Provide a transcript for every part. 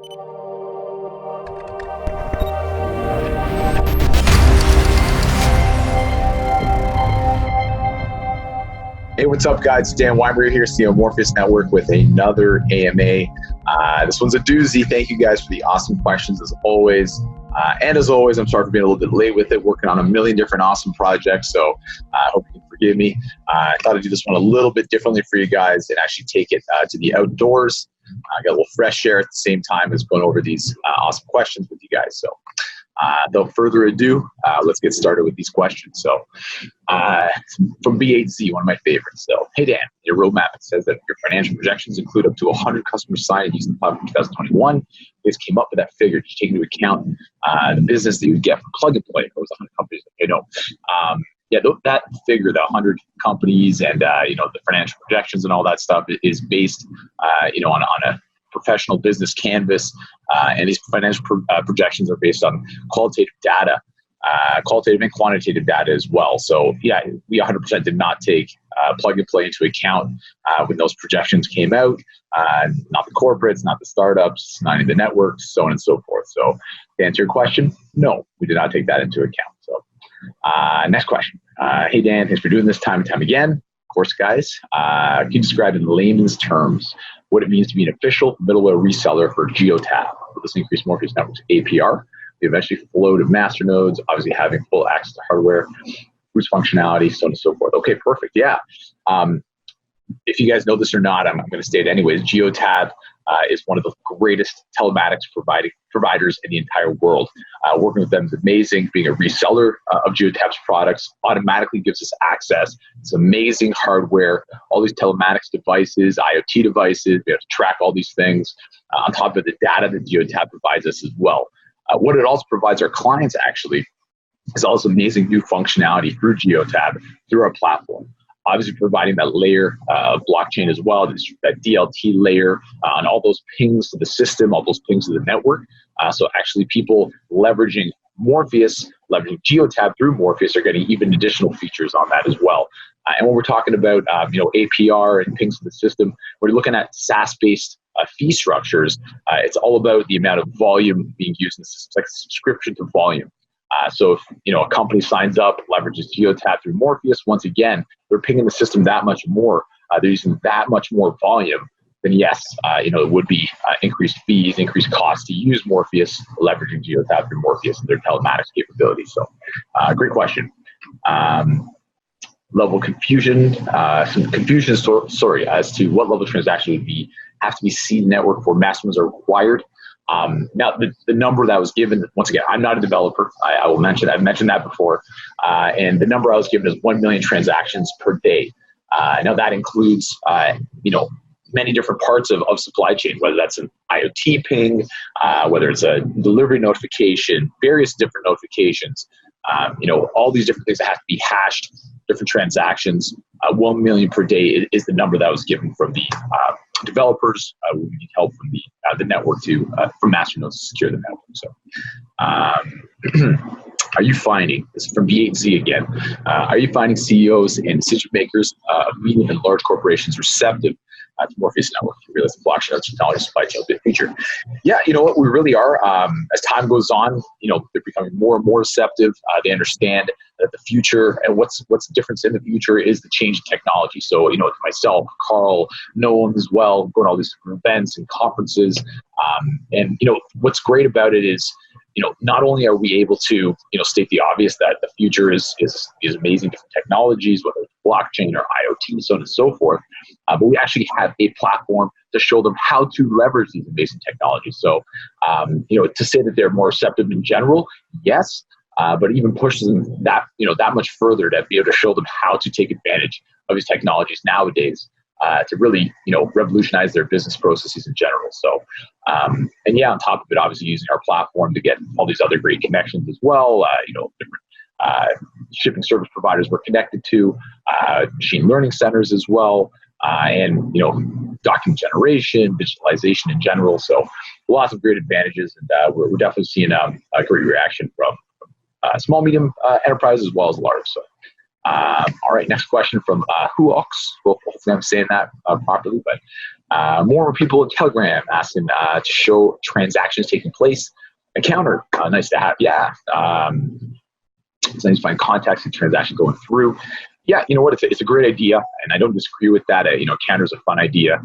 Hey, what's up, guys? Dan Weinberger here, CEO of Morpheus.Network with another AMA. This one's a doozy. Thank you guys for the awesome questions as always. And as always, I'm sorry for being a little bit late with it, working on a million different awesome projects. So I hope you can forgive me. I thought I'd do this one a little bit differently for you guys and actually take it to the outdoors. I got a little fresh air at the same time as going over these awesome questions with you guys. So without further ado, let's get started with these questions. So from B8Z, one of my favorites. So, hey Dan, your roadmap says that your financial projections include up to 100 customers signed using the platform in 2021. You guys came up with that figure. Did you take into account the business that you would get from plug and play? It was 100 companies. That figure, the 100 companies and the financial projections and all that stuff is based on a professional business canvas, and these financial projections are based on qualitative data, qualitative and quantitative data as well. So yeah, we 100% did not take plug and play into account when those projections came out. Not the corporates, not the startups, not even the networks, so on and so forth. So to answer your question, no, we did not take that into account. So next question. Hey Dan, thanks for doing this time and time again. Of course, guys, can you describe in layman's terms what it means to be an official middleware reseller for GeoTab? Will this increase Morpheus.Network's APR? We eventually flow to master nodes, obviously having full access to hardware, boost functionality, so on and so forth. Okay, perfect. Yeah. If you guys know this or not, I'm going to state it anyways. GeoTab is one of the greatest telematics providers in the entire world. Working with them is amazing. Being a reseller of GeoTab's products automatically gives us access. It's amazing hardware, all these telematics devices, IoT devices. We have to track all these things on top of the data that GeoTab provides us as well. What it also provides our clients actually is also amazing new functionality through GeoTab, through our platform. Obviously providing that layer of blockchain as well, that DLT layer on all those pings to the system, all those pings to the network. So actually people leveraging Morpheus, leveraging GeoTab through Morpheus are getting even additional features on that as well. And when we're talking about APR and pings to the system, we're looking at SaaS-based fee structures. It's all about the amount of volume being used in the system. It's like a subscription to volume. So if a company signs up, leverages GeoTab through Morpheus, once again, they're pinging the system that much more. They're using that much more volume. Then yes, it would be increased fees, increased costs to use Morpheus, leveraging GeoTab through Morpheus and their telematics capabilities. So, great question. Level confusion, some confusion, as to what level of transaction would have to be seed network for maximums are required. Now, the number that was given, once again, I'm not a developer. I will mention, I've mentioned that before. And the number I was given is 1 million transactions per day. Now, that includes, many different parts of supply chain, whether that's an IoT ping, whether it's a delivery notification, various different notifications, all these different things that have to be hashed, different transactions. 1 million per day is the number that was given from the developers. We need help from the network from masternodes to secure the network. So, are you finding, this is from B8Z again, are you finding CEOs and decision makers of medium and large corporations receptive to Morpheus.Network to realize the blockchain technology supply chain of the future? Yeah, you know what, we really are. As time goes on, they're becoming more and more receptive. They understand that the future and what's the difference in the future is the change in technology. So, myself, Carl, Noam as well, going to all these different events and conferences. And what's great about it is, not only are we able to, state the obvious that the future is amazing different technologies, whether it's blockchain or IoT, so on and so forth, but we actually have a platform to show them how to leverage these amazing technologies. So, to say that they're more receptive in general, yes, but even pushes them that much further to be able to show them how to take advantage of these technologies nowadays. To really, revolutionize their business processes in general. So, and yeah, on top of it, obviously using our platform to get all these other great connections as well. Different shipping service providers we're connected to, machine learning centers as well, and document generation, digitalization in general. So, lots of great advantages, and we're definitely seeing a great reaction from small, medium enterprise as well as large. So. All right, next question from Huox. Hopefully I'm saying that properly, but More people in Telegram asking to show transactions taking place. A counter, nice to have. Yeah. It's nice to find contacts and transactions going through. Yeah, you know what? It's a great idea, and I don't disagree with that. Counter is a fun idea.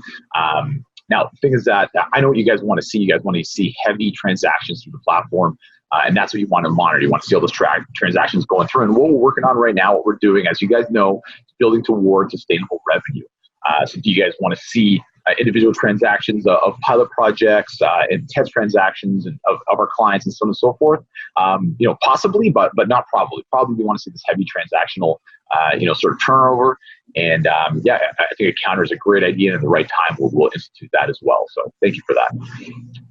Now, the thing is that I know what you guys want to see. You guys want to see heavy transactions through the platform, and that's what you want to monitor. You want to see all those transactions going through. And what we're working on right now, what we're doing, as you guys know, is building towards sustainable revenue. So do you guys want to see individual transactions of pilot projects and test transactions of our clients and so on and so forth? Possibly, but not probably. Probably we want to see this heavy transactional, sort of turnover. And I think a counter is a great idea, and at the right time we'll institute that as well. So thank you for that.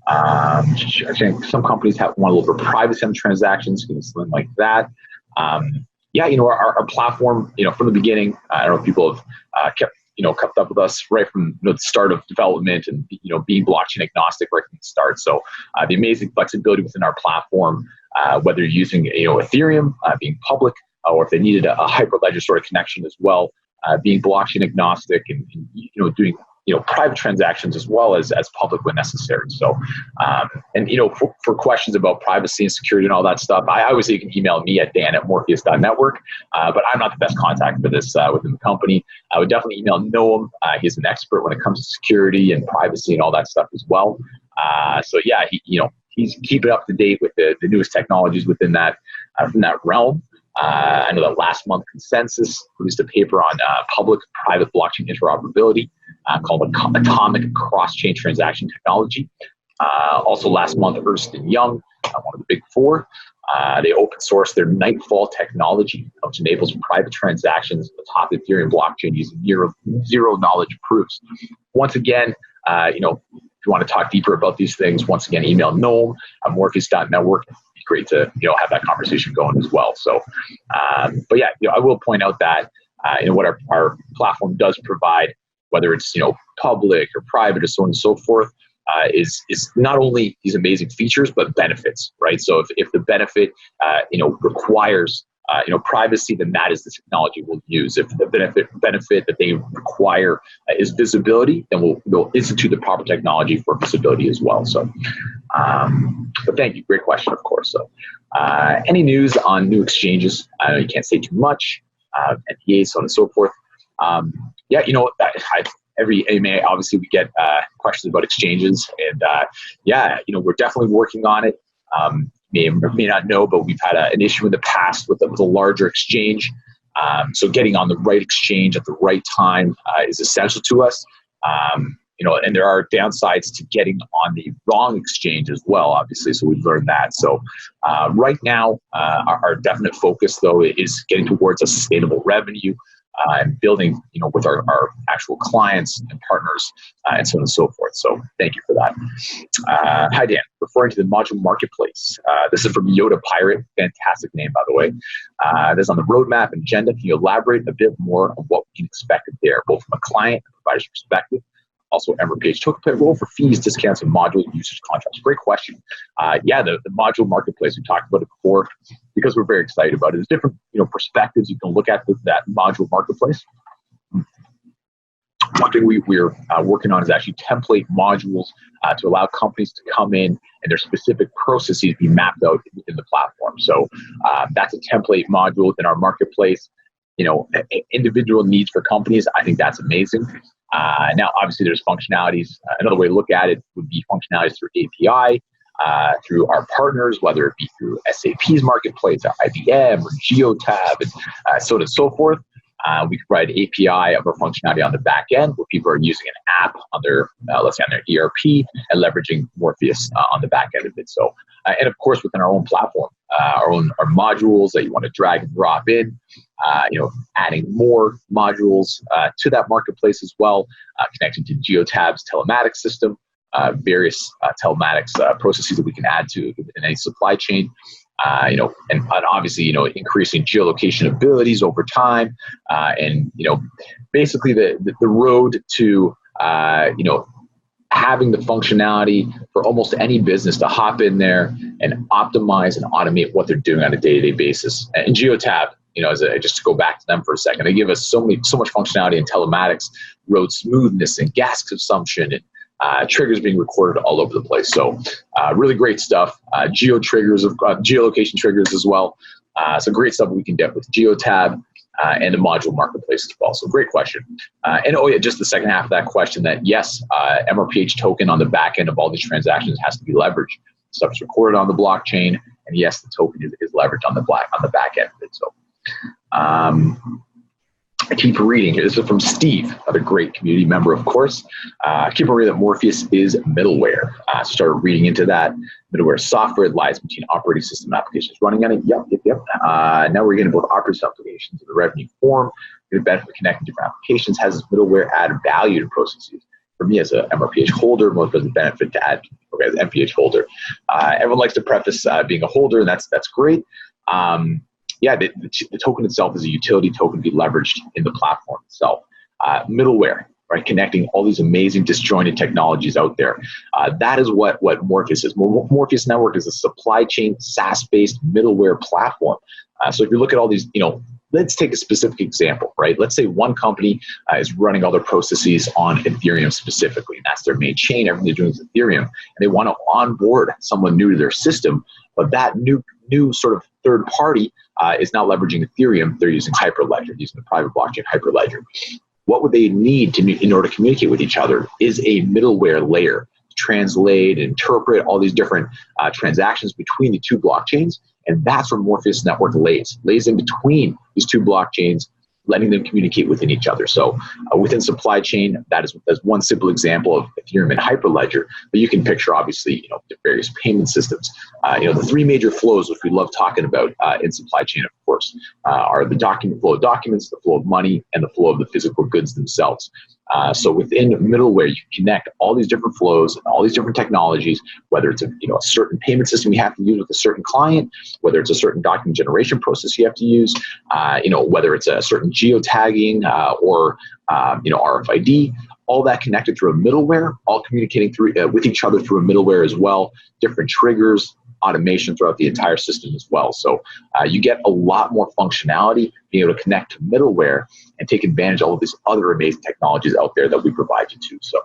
I think some companies want a little bit of privacy on transactions, something like that. Our platform, from the beginning, I don't know if people have kept up with us right from the start of development and, being blockchain agnostic right from the start. So the amazing flexibility within our platform, whether you're using, Ethereum being public, or if they needed a Hyperledger sort of connection as well, being blockchain agnostic and doing, private transactions as well as public when necessary. So, for questions about privacy and security and all that stuff, I always say you can email me at Dan@Morpheus.Network, but I'm not the best contact for this within the company. I would definitely email Noam. He's an expert when it comes to security and privacy and all that stuff as well. He's keeping up to date with the newest technologies within that from that realm. I know that last month Consensus released a paper on public-private blockchain interoperability called Atomic Cross-Chain Transaction Technology. Also last month, Ernst & Young, one of the big four, they open sourced their Nightfall technology, which enables private transactions atop the Ethereum blockchain using zero knowledge proofs. Once again, if you want to talk deeper about these things, once again, email Noam at Morpheus.Network. Great to have that conversation going as well. So, I will point out that what our platform does provide, whether it's public or private or so on and so forth, is not only these amazing features but benefits, right? So if the benefit requires privacy, then that is the technology we'll use. If the benefit that they require is visibility, then we'll institute the proper technology for visibility as well. So, but thank you, great question, of course. So, any news on new exchanges? I know you can't say too much, NDAs, so on and so forth. Every AMA, obviously, we get questions about exchanges, and we're definitely working on it. May not know, but we've had an issue in the past with a larger exchange. So getting on the right exchange at the right time is essential to us. And there are downsides to getting on the wrong exchange as well, obviously. So we've learned that. So right now, our definite focus, though, is getting towards a sustainable revenue and building, with our actual clients and partners and so on and so forth. So thank you for that. Hi, Dan. Referring to the module marketplace. This is from Yoda Pirate. Fantastic name, by the way. This is on the roadmap and agenda. Can you elaborate a bit more on what we can expect there, both from a client and provider's perspective? Also, Emerald Page token play role for fees, discounts, and module usage contracts. Great question. The module marketplace, we talked about it before because we're very excited about it. There's different perspectives you can look at that module marketplace. One thing we're working on is actually template modules to allow companies to come in and their specific processes be mapped out in the platform. So that's a template module within our marketplace. Individual needs for companies, I think that's amazing. Now, obviously, there's functionalities. Another way to look at it would be functionalities through API, through our partners, whether it be through SAP's marketplace, or IBM, or Geotab, and so on and so forth. We can provide API of our functionality on the back end where people are using an app on their, let's say on their ERP and leveraging Morpheus on the back end of it. So, and of course, within our own platform, our modules that you want to drag and drop in, adding more modules to that marketplace as well, connecting to Geotab's telematics system, various telematics processes that we can add to in any supply chain. And obviously, increasing geolocation abilities over time, and basically the road to having the functionality for almost any business to hop in there and optimize and automate what they're doing on a day-to-day basis. And Geotab, just to go back to them for a second, they give us so much functionality in telematics, road smoothness, and gas consumption, and triggers being recorded all over the place. So really great stuff. Geolocation triggers as well. So great stuff we can get with GeoTab and the module marketplace as well. So great question. Just the second half of that question, that yes, MRPH token on the back end of all these transactions has to be leveraged. Stuff is recorded on the blockchain, and yes, the token is leveraged on the back end of it. So I keep reading here. This is from Steve, another great community member, of course. I keep reading that Morpheus is middleware. Started reading into that. Middleware software lies between operating system applications running on it. Yep. Now we're getting both operating system applications in the revenue form. The benefit of connecting different applications. Has this middleware add value to processes? For me as a MRPH holder, most of the benefit to add as an MPH holder. Everyone likes to preface being a holder, and that's great. The token itself is a utility token to be leveraged in the platform itself. Middleware, right? Connecting all these amazing disjointed technologies out there. That is what Morpheus is. Morpheus.Network is a supply chain SaaS-based middleware platform. So if you look at all these, let's take a specific example, right? Let's say one company is running all their processes on Ethereum specifically, and that's their main chain. Everything they're doing is Ethereum, and they want to onboard someone new to their system, but that new sort of third party is not leveraging Ethereum. They're using Hyperledger, using the private blockchain Hyperledger. What would they need in order to communicate with each other is a middleware layer to translate, interpret all these different transactions between the two blockchains. And that's where Morpheus.Network lays in between these two blockchains, letting them communicate within each other. So within supply chain, that's one simple example of Ethereum and Hyperledger, but you can picture obviously, the various payment systems. The three major flows, which we love talking about in supply chain, of course, are the flow of documents, the flow of money, and the flow of the physical goods themselves. So within middleware, you connect all these different flows and all these different technologies, whether it's a certain payment system you have to use with a certain client, whether it's a certain document generation process you have to use, whether it's a certain geotagging or RFID, all that connected through a middleware, all communicating with each other through a middleware as well, different triggers, automation throughout the entire system as well. So you get a lot more functionality being able to connect to middleware and take advantage of all of these other amazing technologies out there that we provide you to. So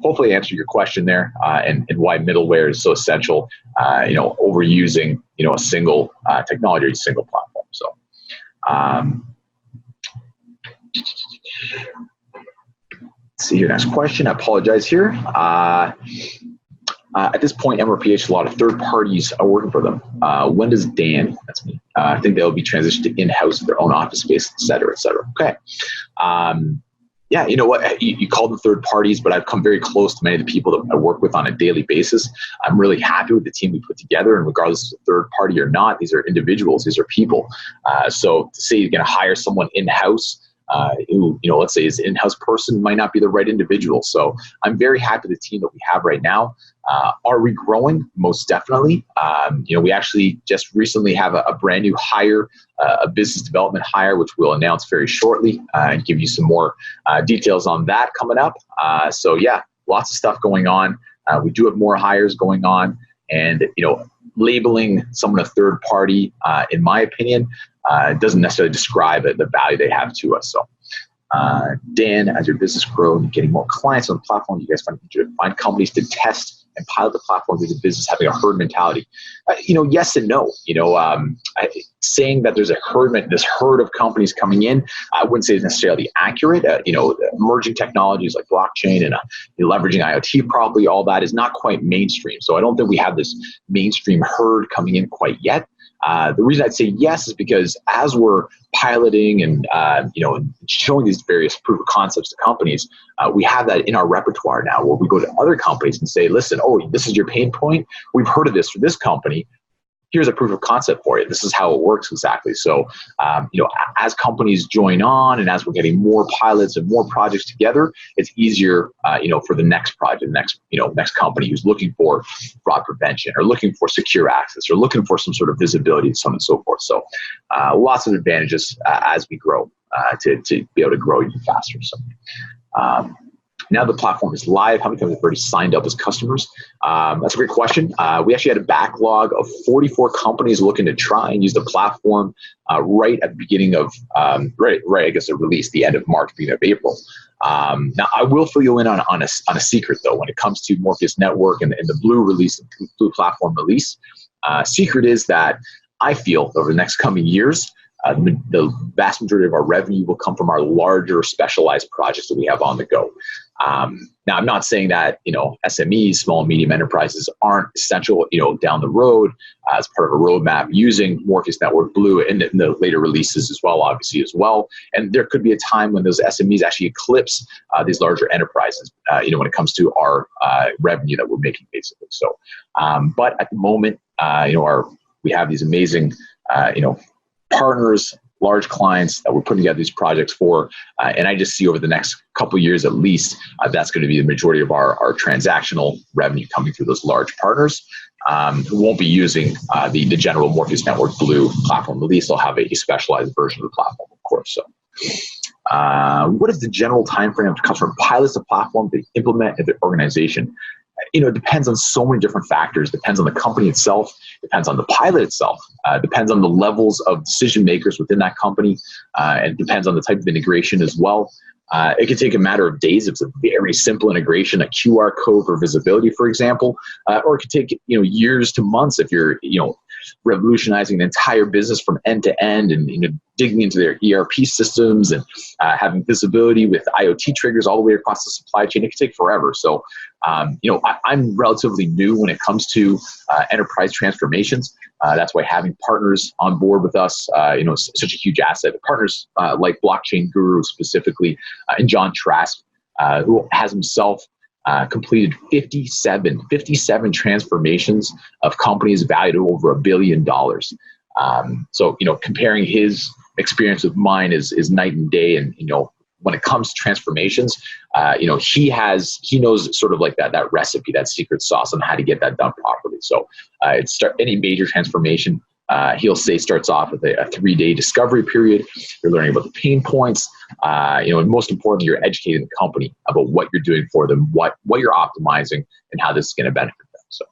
hopefully I answered your question there and why middleware is so essential, over using, a single technology or a single platform. So let's see your next question. I apologize here. At this point, MRPH, a lot of third parties are working for them. When does Dan, that's me, I think they'll be transitioned to in-house with their own office space, et cetera, et cetera. Okay. You know what? You call them third parties, but I've come very close to many of the people that I work with on a daily basis. I'm really happy with the team we put together, and regardless of third party or not, these are individuals, these are people. So to say you're going to hire someone in-house, who, let's say is an in-house person might not be the right individual. So I'm very happy with the team that we have right now. Are we growing? Most definitely. We actually just recently have a brand new hire, a business development hire, which we'll announce very shortly and give you some more details on that coming up. So yeah, lots of stuff going on. We do have more hires going on, and labeling someone a third party, in my opinion, doesn't necessarily describe the value they have to us. So, Dan, as your business grows and getting more clients on the platform, you guys find companies to test and pilot the platform through the business having a herd mentality. Yes and no. Saying that there's this herd of companies coming in, I wouldn't say it's necessarily accurate. Emerging technologies like blockchain and leveraging IoT, probably all that is not quite mainstream. So I don't think we have this mainstream herd coming in quite yet. The reason I'd say yes is because as we're piloting and showing these various proof of concepts to companies, we have that in our repertoire now, where we go to other companies and say, listen, this is your pain point. We've heard of this for this company. Here's a proof of concept for you. This is how it works exactly. So, as companies join on and as we're getting more pilots and more projects together, it's easier, for the next project, next company who's looking for fraud prevention or looking for secure access or looking for some sort of visibility and so on and so forth. So, lots of advantages as we grow to be able to grow even faster. So, Now the platform is live. How many companies have already signed up as customers? That's a great question. We actually had a backlog of 44 companies looking to try and use the platform right at the beginning of, I guess, the release, the end of March, beginning of April. Now, I will fill you in on a secret, though, when it comes to Morpheus.Network and the Blue release, the Blue platform release. Secret is that I feel over the next coming years, the vast majority of our revenue will come from our larger specialized projects that we have on the go. Now, I'm not saying that, SMEs, small and medium enterprises aren't essential, down the road as part of a roadmap using Morpheus.Network Blue and in the later releases as well, obviously as well. And there could be a time when those SMEs actually eclipse these larger enterprises, when it comes to our revenue that we're making, basically. So, but at the moment, we have these amazing, partners, large clients that we're putting together these projects for. And I just see over the next couple of years, at least, that's going to be the majority of our transactional revenue coming through those large partners who won't be using the general Morpheus.Network Blue platform release. They'll have a specialized version of the platform, of course. So what is the general time frame to customer pilots the platform to implement in the organization? It depends on so many different factors. Depends on the company itself. Depends on the pilot itself. Depends on the levels of decision makers within that company. And depends on the type of integration as well. It could take a matter of days if it's a very simple integration, a QR code for visibility, for example, or it could take years to months if you're revolutionizing an entire business from end to end and digging into their ERP systems and having visibility with IoT triggers all the way across the supply chain. It could take forever. So, I'm relatively new when it comes to enterprise transformations. That's why having partners on board with us, is such a huge asset. Partners like Blockchain Guru specifically, and John Trask, who has himself completed 57 transformations of companies valued at over $1 billion. So, comparing his experience with mine is night and day. And, when it comes to transformations, he knows sort of like that recipe, that secret sauce on how to get that done properly. So any major transformation, he'll say starts off with a 3-day discovery period. You're learning about the pain points, and most importantly, you're educating the company about what you're doing for them, what you're optimizing, and how this is going to benefit them. So,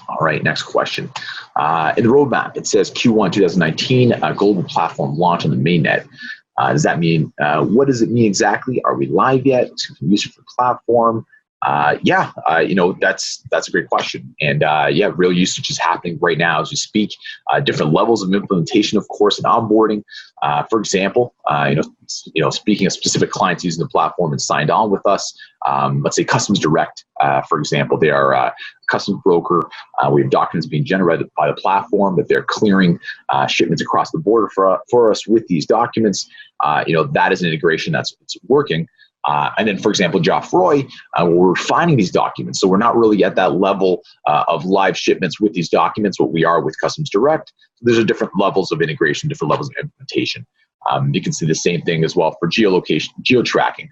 all right, next question. In the roadmap, it says Q1 2019, global platform launch on the mainnet. Does that mean, what does it mean exactly? Are we live yet? Use it for platform? That's a great question. And real usage is happening right now as we speak. Different levels of implementation, of course, and onboarding. For example, speaking of specific clients using the platform and signed on with us, let's say Customs Direct, for example, they are a customs broker. We have documents being generated by the platform that they're clearing shipments across the border for us with these documents. That is an integration that's working. And then, for example, Geoffroy, we're refining these documents. So we're not really at that level of live shipments with these documents, what we are with Customs Direct. So there's different levels of integration, different levels of implementation. You can see the same thing as well for geolocation, geo-tracking.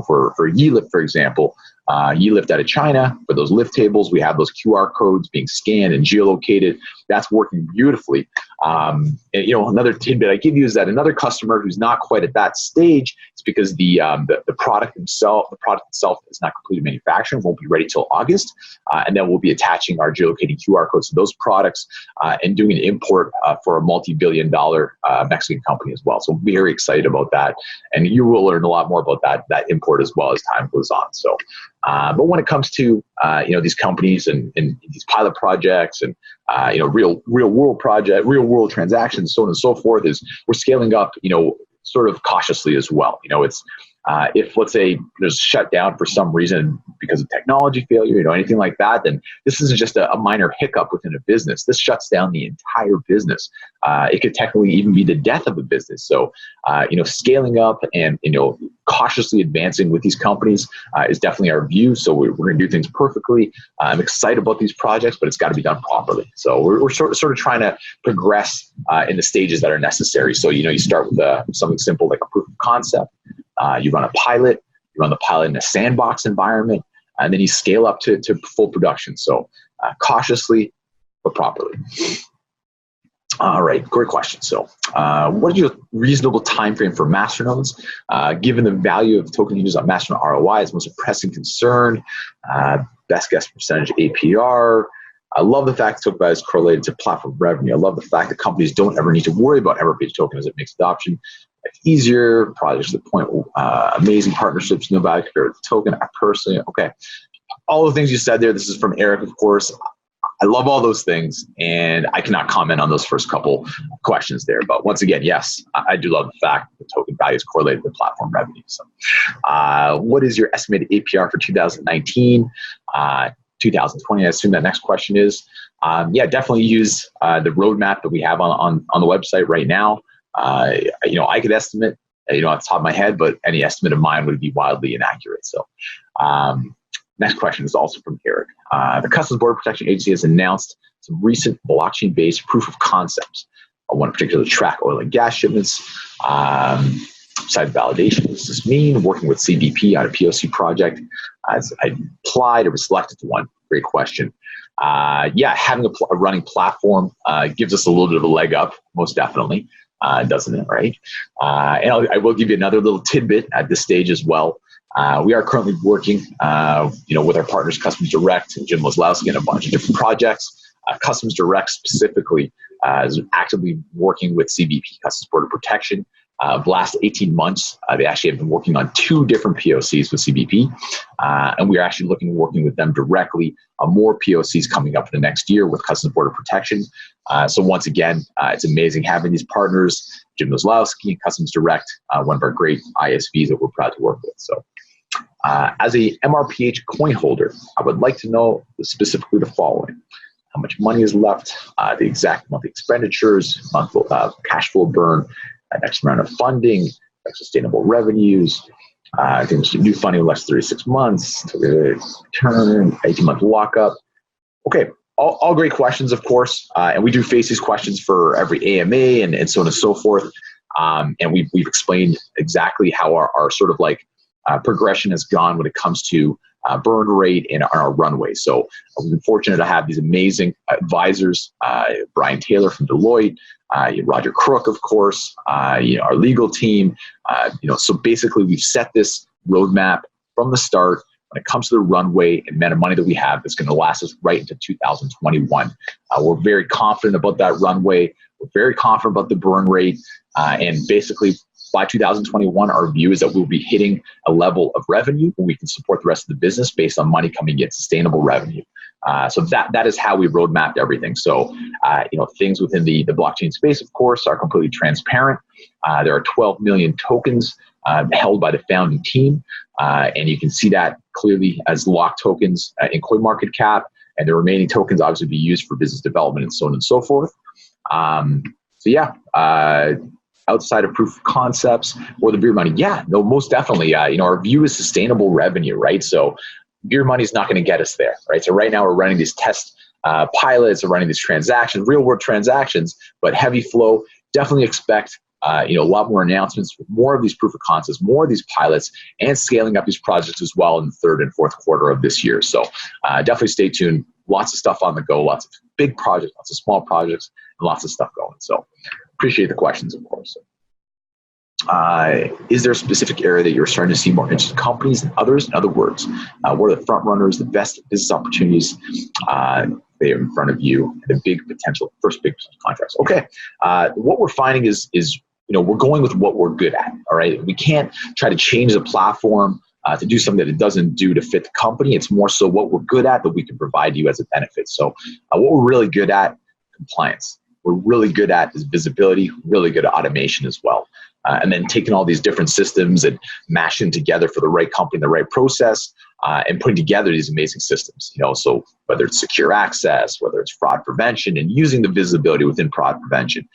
For YeLift, for example, YeLift out of China, for those lift tables, we have those QR codes being scanned and geolocated. That's working beautifully. Another tidbit I give you is that another customer who's not quite at that stage is because the product itself is not completed manufacturing, won't be ready till August, and then we'll be attaching our geolocating QR codes to those products and doing an import for a multi-billion-dollar Mexican company as well. So I'm very excited about that, and you will learn a lot more about that import as well as time goes on. So, but when it comes to these companies and these pilot projects and real world transactions, so on and so forth, is we're scaling up, sort of cautiously as well. It's if, let's say, there's a shutdown for some reason because of technology failure, anything like that, then this isn't just a minor hiccup within a business. This shuts down the entire business. It could technically even be the death of a business. So, scaling up and, cautiously advancing with these companies is definitely our view. So we're going to do things perfectly. I'm excited about these projects, but it's got to be done properly. So we're sort of trying to progress in the stages that are necessary. So, you start with something simple like a proof of concept. You run a pilot. You run the pilot in a sandbox environment, and then you scale up to full production. So cautiously, but properly. All right, great question. So, what is your reasonable time frame for masternodes? Given the value of token users on masternode ROI is most pressing concern. Best guess percentage APR. I love the fact that token value is correlated to platform revenue. I love the fact that companies don't ever need to worry about Everpage token as it makes adoption easier. Projects to the point, amazing partnerships, no value compared to the token. I personally, okay. All the things you said there, this is from Eric, of course. I love all those things, and I cannot comment on those first couple questions there. But once again, yes, I do love the fact that the token value is correlated to platform revenue. So, what is your estimated APR for 2019? 2020, I assume that next question is. Yeah, definitely use the roadmap that we have on the website right now. I could estimate, off the top of my head, but any estimate of mine would be wildly inaccurate. So, next question is also from Eric. The Customs Border Protection Agency has announced some recent blockchain-based proof of concepts. One in particular, track oil and gas shipments. Site validation, what does this mean? Working with CBP on a POC project. As I applied or was selected to one. Great question. Having a running platform gives us a little bit of a leg up, most definitely, doesn't it, right? And I will give you another little tidbit at this stage as well. We are currently working, with our partners, Customs Direct and Jim Wozlowski, and a bunch of different projects. Customs Direct specifically is actively working with CBP, Customs Border Protection. The last 18 months, they actually have been working on 2 different POCs with CBP, and we are actually working with them directly on more POCs coming up in the next year with Customs Border Protection. So once again, it's amazing having these partners, Jim Wozlowski and Customs Direct, one of our great ISVs that we're proud to work with. So as a MRPH coin holder, I would like to know specifically the following. How much money is left, the exact monthly expenditures, monthly cash flow burn, next round of funding, sustainable revenues. I think there's new funding less 36 months, return, 18-month lockup. Okay, all great questions, of course. And we do face these questions for every AMA and so on and so forth. And we've explained exactly how our sort of like progression has gone when it comes to burn rate and our runway. So we've been fortunate to have these amazing advisors, Brian Taylor from Deloitte, Roger Crook, of course, our legal team. So basically we've set this roadmap from the start when it comes to the runway and amount of money that we have that's going to last us right into 2021. We're very confident about that runway. We're very confident about the burn rate. And basically by 2021, our view is that we'll be hitting a level of revenue where we can support the rest of the business based on money coming in, sustainable revenue. So that is how we roadmapped everything. So, things within the blockchain space, of course, are completely transparent. There are 12 million tokens held by the founding team. And you can see that clearly as locked tokens in CoinMarketCap, and the remaining tokens obviously be used for business development and so on and so forth. Outside of proof of concepts or the beer money, most definitely. Our view is sustainable revenue, right? So beer money is not going to get us there, right? So right now we're running these test pilots, we're running these transactions, real world transactions, but heavy flow. Definitely expect a lot more announcements, more of these proof of concepts, more of these pilots, and scaling up these projects as well in the 3rd and 4th quarter of this year. So definitely stay tuned. Lots of stuff on the go, lots of big projects, lots of small projects, and lots of stuff going. So appreciate the questions, of course. Is there a specific area that you're starting to see more interesting companies than others? In other words, what are the front runners, the best business opportunities they have in front of you, and the first big contracts? Okay, what we're finding is we're going with what we're good at. All right, we can't try to change the platform to do something that it doesn't do to fit the company. It's more so what we're good at that we can provide you as a benefit. So what we're really good at, compliance. We're really good at is visibility, really good at automation as well. And then taking all these different systems and mashing them together for the right company, the right process, and putting together these amazing systems. So whether it's secure access, whether it's fraud prevention, and using the visibility within fraud prevention,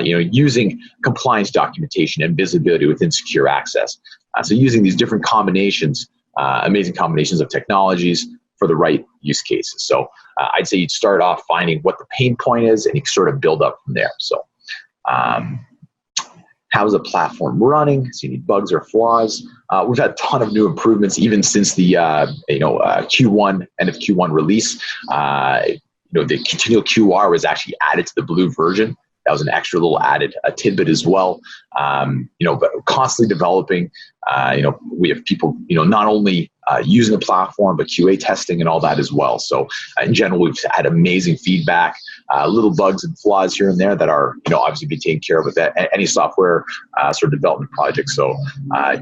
using compliance documentation and visibility within secure access. So using these different combinations, amazing combinations of technologies for the right use cases. So I'd say you'd start off finding what the pain point is, and you sort of build up from there. So how's the platform running? See any bugs or flaws? We've had a ton of new improvements even since the Q1 end of Q1 release. The continual QR was actually added to the blue version that was an extra little added tidbit as well. But constantly developing. We have people, not only using the platform, but QA testing and all that as well. So in general, we've had amazing feedback, little bugs and flaws here and there that are, obviously be taken care of with any software sort of development project. So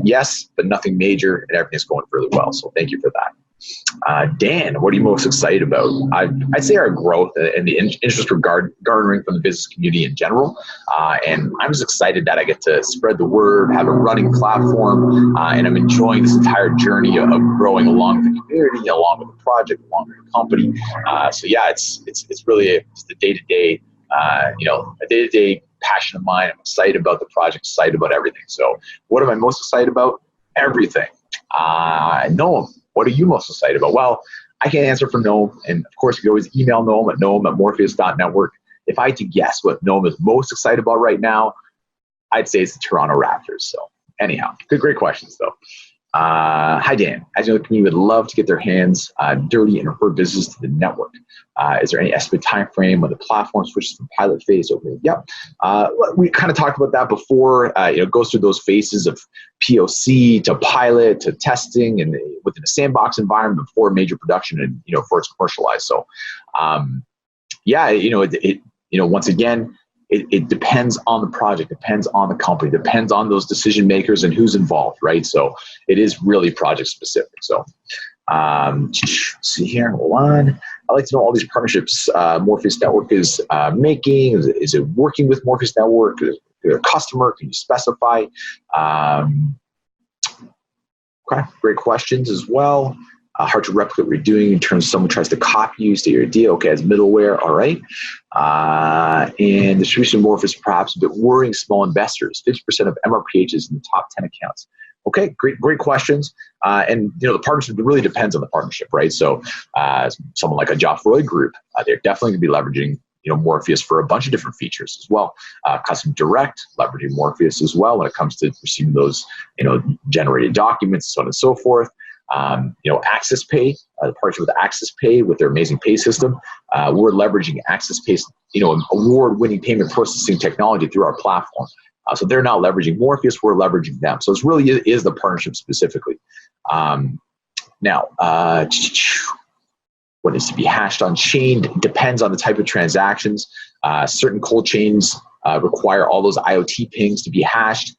yes, but nothing major, and everything's going really well. So thank you for that. Dan, what are you most excited about? I'd say our growth and the interest we're garnering from the business community in general. And I'm just excited that I get to spread the word, have a running platform, and I'm enjoying this entire journey of growing along with the community, along with the project, along with the company. So yeah, it's really just a day-to-day, a day-to-day passion of mine. I'm excited about the project, excited about everything. So what am I most excited about? Everything. Noam, what are you most excited about? Well, I can't answer for Noam. And of course, you can always email Noam at Morpheus.Network. If I had to guess what Noam is most excited about right now, I'd say it's the Toronto Raptors. So anyhow, great questions though. Hi, Dan. As you know, the community would love to get their hands dirty and refer business to the network. Is there any estimated time frame when the platform switches from pilot phase over? Yep. We kind of talked about that before. It goes through those phases of POC to pilot to testing and within a sandbox environment before major production and, before it's commercialized. So, once again, it depends on the project, depends on the company, depends on those decision makers and who's involved, right? So it is really project specific. So see here, hold on. I'd like to know all these partnerships Morpheus.Network is making. Is it working with Morpheus.Network? Is it a customer? Can you specify? Okay, great questions as well. Hard to replicate what you're doing in terms of someone tries to copy you, state your idea, okay, as middleware, all right. And distribution of Morpheus perhaps a bit worrying small investors, 50% of MRPHs in the top 10 accounts. Okay, great questions. And the partnership really depends on the partnership, right? So someone like a Geoffroy Group, they're definitely going to be leveraging Morpheus for a bunch of different features as well. Custom Direct, leveraging Morpheus as well when it comes to receiving those generated documents, so on and so forth. Access Pay, the partnership with Access Pay with their amazing pay system. We're leveraging Access Pay's award-winning payment processing technology through our platform. So they're not leveraging Morpheus, we're leveraging them. So it really is the partnership specifically. Now, what needs to be hashed on chain depends on the type of transactions. Certain cold chains require all those IoT pings to be hashed.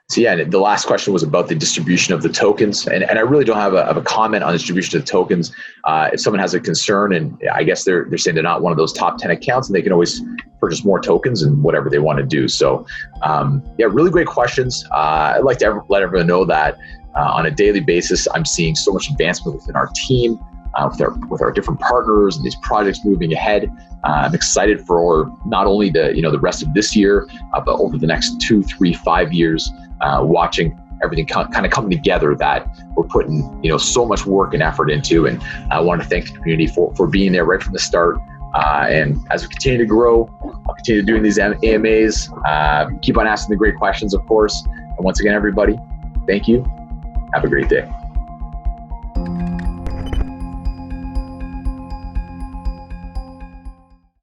So yeah, the last question was about the distribution of the tokens, and I really don't have a comment on distribution of tokens. If someone has a concern, and I guess they're saying they're not one of those top 10 accounts, and they can always purchase more tokens and whatever they want to do. So yeah, really great questions. I'd like to let everyone know that on a daily basis, I'm seeing so much advancement within our team, with our different partners and these projects moving ahead. I'm excited for not only the rest of this year, but over the next 2, 3, 5 years, watching everything kind of come together that we're putting so much work and effort into. And I want to thank the community for being there right from the start. And as we continue to grow, I'll continue doing these AMAs, keep on asking the great questions, of course. And once again, everybody, thank you. Have a great day.